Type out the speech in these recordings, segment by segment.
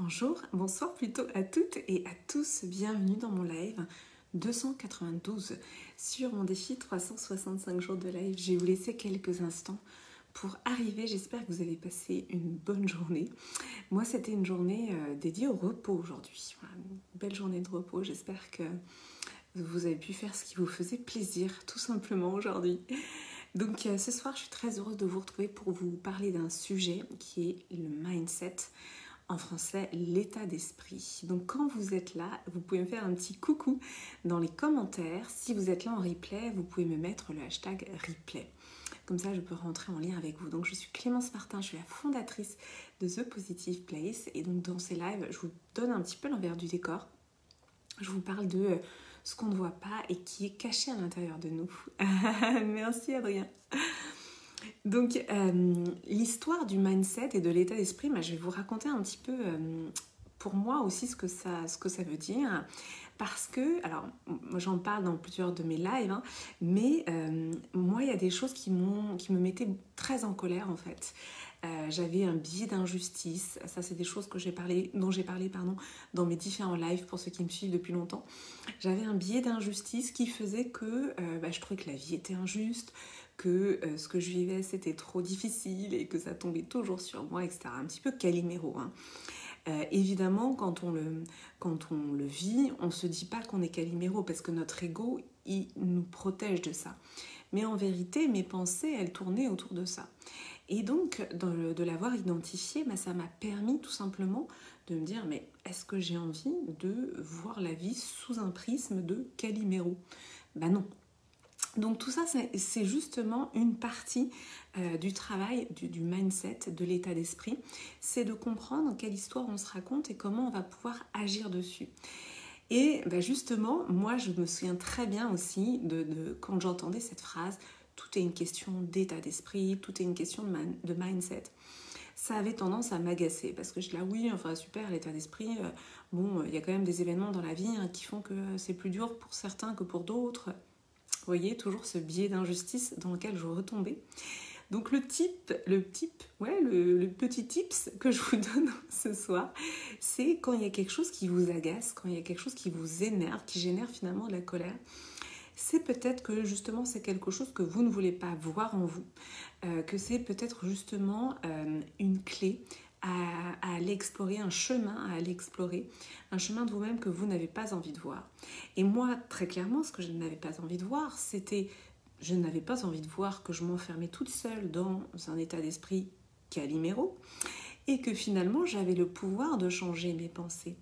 Bonjour, bonsoir plutôt à toutes et à tous, bienvenue dans mon live 292 sur mon défi 365 jours de live. Je vais vous laisser quelques instants pour arriver, j'espère que vous avez passé une bonne journée. Moi c'était une journée dédiée au repos aujourd'hui, voilà, une belle journée de repos, j'espère que vous avez pu faire ce qui vous faisait plaisir tout simplement aujourd'hui. Donc ce soir je suis très heureuse de vous retrouver pour vous parler d'un sujet qui est le mindset. En français, l'état d'esprit. Donc quand vous êtes là, vous pouvez me faire un petit coucou dans les commentaires. Si vous êtes là en replay, vous pouvez me mettre le hashtag replay. Comme ça, je peux rentrer en lien avec vous. Donc je suis Clémence Martin, je suis la fondatrice de The Positive Place. Et donc dans ces lives, je vous donne un petit peu l'envers du décor. Je vous parle de ce qu'on ne voit pas et qui est caché à l'intérieur de nous. Merci Adrien. Donc, l'histoire du mindset et de l'état d'esprit, je vais vous raconter un petit peu, pour moi aussi, ce que ça veut dire. Parce que, alors, moi j'en parle dans plusieurs de mes lives, mais moi, il y a des choses qui me mettaient très en colère, en fait. J'avais un biais d'injustice. Ça, c'est des choses dont j'ai parlé dans mes différents lives, pour ceux qui me suivent depuis longtemps. J'avais un biais d'injustice qui faisait que je trouvais que la vie était injuste, que ce que je vivais c'était trop difficile et que ça tombait toujours sur moi, etc. Un petit peu Calimero. Évidemment, quand on le vit, on ne se dit pas qu'on est Calimero parce que notre ego, il nous protège de ça. Mais en vérité, mes pensées, elles tournaient autour de ça. Et donc, de l'avoir identifié, ça m'a permis tout simplement de me dire, mais est-ce que j'ai envie de voir la vie sous un prisme de Calimero ? Non. Donc tout ça, c'est justement une partie du travail, du mindset, de l'état d'esprit. C'est de comprendre quelle histoire on se raconte et comment on va pouvoir agir dessus. Et justement, moi je me souviens très bien aussi de quand j'entendais cette phrase « tout est une question d'état d'esprit, tout est une question de mindset ». Ça avait tendance à m'agacer parce que je dis là oui, enfin super l'état d'esprit, il y a quand même des événements dans la vie qui font que c'est plus dur pour certains que pour d'autres. Vous voyez, toujours ce biais d'injustice dans lequel je retombais. Donc le petit tips que je vous donne ce soir, c'est quand il y a quelque chose qui vous agace, quand il y a quelque chose qui vous énerve, qui génère finalement de la colère, c'est peut-être que justement c'est quelque chose que vous ne voulez pas voir en vous, que c'est peut-être justement une clé à aller explorer, un chemin à aller explorer, un chemin de vous-même que vous n'avez pas envie de voir. Et moi, très clairement, ce que je n'avais pas envie de voir, je n'avais pas envie de voir que je m'enfermais toute seule dans un état d'esprit Calimero et que finalement, j'avais le pouvoir de changer mes pensées.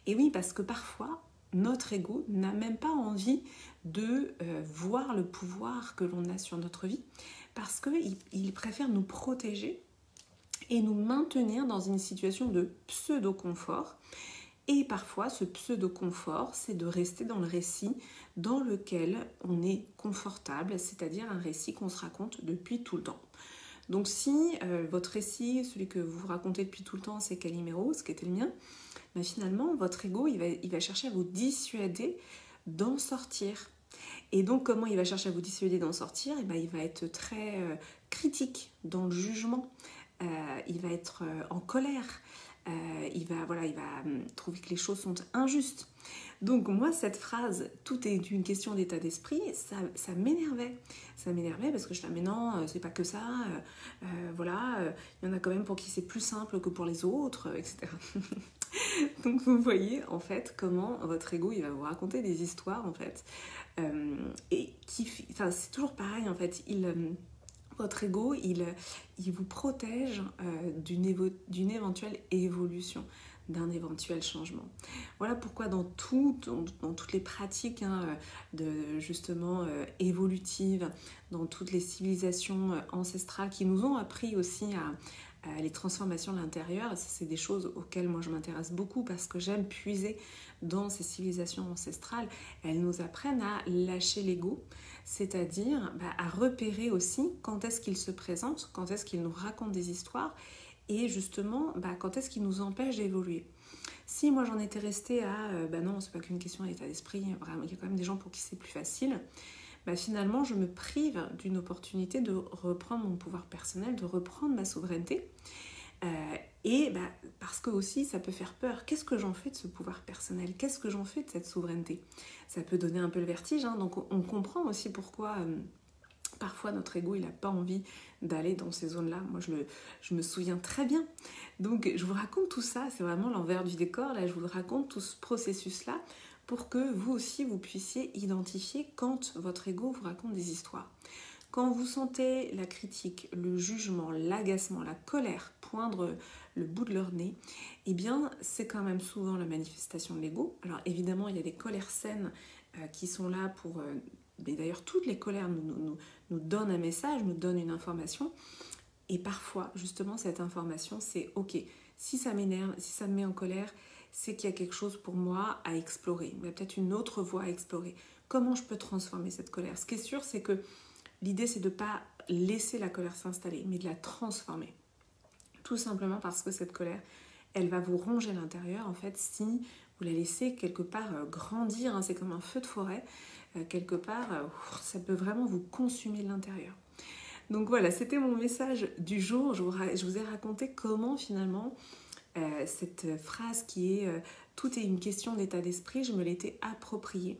Et oui, parce que parfois, notre ego n'a même pas envie de voir le pouvoir que l'on a sur notre vie parce qu'il préfère nous protéger et nous maintenir dans une situation de pseudo-confort. Et parfois, ce pseudo-confort, c'est de rester dans le récit dans lequel on est confortable, c'est-à-dire un récit qu'on se raconte depuis tout le temps. Donc si votre récit, celui que vous racontez depuis tout le temps, c'est Calimero, ce qui était le mien, finalement, votre ego, il va chercher à vous dissuader d'en sortir. Et donc, comment il va chercher à vous dissuader d'en sortir ? Il va être très critique dans le jugement. Il va être en colère, il va trouver que les choses sont injustes. Donc moi, cette phrase « tout est une question d'état d'esprit », ça m'énervait. Ça m'énervait parce que je disais « mais non, c'est pas que ça, il y en a quand même pour qui c'est plus simple que pour les autres, etc. » Donc vous voyez en fait comment votre ego, il va vous raconter des histoires en fait. C'est toujours pareil en fait, votre ego, il vous protège d'une éventuelle évolution, d'un éventuel changement. Voilà pourquoi dans toutes les pratiques évolutives, dans toutes les civilisations ancestrales qui nous ont appris aussi à les transformations de l'intérieur, c'est des choses auxquelles moi je m'intéresse beaucoup parce que j'aime puiser dans ces civilisations ancestrales. Elles nous apprennent à lâcher l'ego, c'est-à-dire à repérer aussi quand est-ce qu'il se présente, quand est-ce qu'il nous raconte des histoires et justement quand est-ce qu'il nous empêche d'évoluer. Si moi j'en étais restée à non, c'est pas qu'une question d'état d'esprit, vraiment, il y a quand même des gens pour qui c'est plus facile, finalement je me prive d'une opportunité de reprendre mon pouvoir personnel, de reprendre ma souveraineté Et parce que aussi ça peut faire peur. Qu'est-ce que j'en fais de ce pouvoir personnel? Qu'est-ce que j'en fais de cette souveraineté? Ça peut donner un peu le vertige, hein, donc on comprend aussi pourquoi parfois notre ego il n'a pas envie d'aller dans ces zones-là. Moi je me souviens très bien. Donc je vous raconte tout ça, c'est vraiment l'envers du décor, là je vous raconte tout ce processus-là pour que vous aussi vous puissiez identifier quand votre ego vous raconte des histoires. Quand vous sentez la critique, le jugement, l'agacement, la colère poindre le bout de leur nez, eh bien c'est quand même souvent la manifestation de l'ego. Alors évidemment il y a des colères saines qui sont là pour... mais d'ailleurs toutes les colères nous donnent un message, nous donnent une information. Et parfois justement cette information c'est ok, si ça m'énerve, si ça me met en colère, c'est qu'il y a quelque chose pour moi à explorer. Il y a peut-être une autre voie à explorer. Comment je peux transformer cette colère? Ce qui est sûr c'est que l'idée, c'est de ne pas laisser la colère s'installer, mais de la transformer. Tout simplement parce que cette colère, elle va vous ronger à l'intérieur, en fait, si vous la laissez quelque part grandir. Hein, c'est comme un feu de forêt. Quelque part, ça peut vraiment vous consumer de l'intérieur. Donc voilà, c'était mon message du jour. Je vous ai raconté comment, finalement, cette phrase qui est « tout est une question d'état d'esprit », je me l'étais appropriée.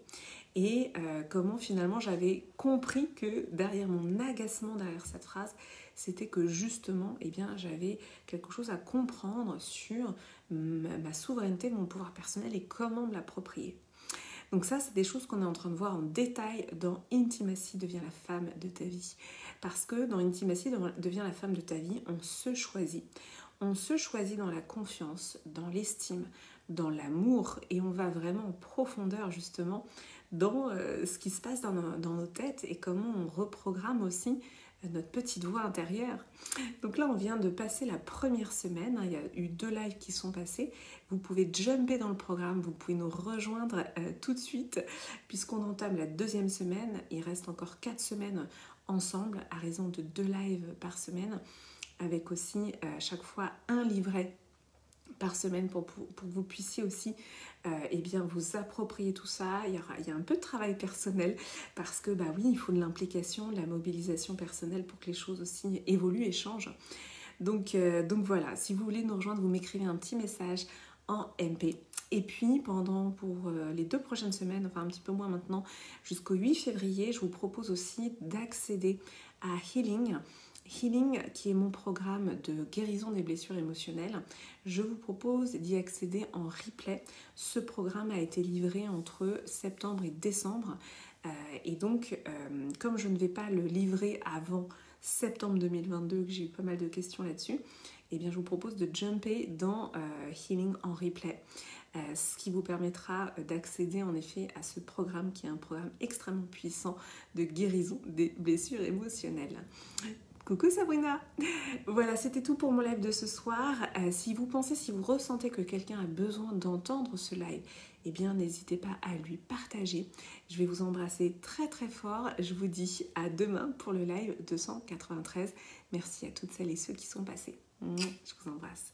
Et comment finalement j'avais compris que derrière mon agacement, derrière cette phrase, c'était que justement, eh bien, j'avais quelque chose à comprendre sur ma souveraineté, mon pouvoir personnel et comment me l'approprier. Donc ça, c'est des choses qu'on est en train de voir en détail dans Intimacy devient la femme de ta vie. Parce que dans Intimacy devient la femme de ta vie, on se choisit. On se choisit dans la confiance, dans l'estime, dans l'amour et on va vraiment en profondeur justement dans ce qui se passe dans nos têtes et comment on reprogramme aussi notre petite voix intérieure. Donc là, on vient de passer la première semaine. Il y a eu 2 lives qui sont passés. Vous pouvez jumper dans le programme. Vous pouvez nous rejoindre tout de suite puisqu'on entame la 2e semaine. Il reste encore 4 semaines ensemble à raison de 2 lives par semaine avec aussi à chaque fois un livret par semaine pour que vous puissiez aussi eh bien, vous approprier tout ça. Il y a un peu de travail personnel parce que oui, il faut de l'implication, de la mobilisation personnelle pour que les choses aussi évoluent et changent. Donc voilà, si vous voulez nous rejoindre, vous m'écrivez un petit message en MP. Et puis pour les 2 prochaines semaines, enfin un petit peu moins maintenant, jusqu'au 8 février, je vous propose aussi d'accéder à Healing, qui est mon programme de guérison des blessures émotionnelles. Je vous propose d'y accéder en replay. Ce programme a été livré entre septembre et décembre. Et donc, comme je ne vais pas le livrer avant septembre 2022, que j'ai eu pas mal de questions là-dessus, eh bien, je vous propose de jumper dans Healing en replay. Ce qui vous permettra d'accéder en effet à ce programme qui est un programme extrêmement puissant de guérison des blessures émotionnelles. Coucou Sabrina. Voilà, c'était tout pour mon live de ce soir. Si vous ressentez que quelqu'un a besoin d'entendre ce live, eh bien n'hésitez pas à lui partager. Je vais vous embrasser très très fort. Je vous dis à demain pour le live 293. Merci à toutes celles et ceux qui sont passés. Je vous embrasse.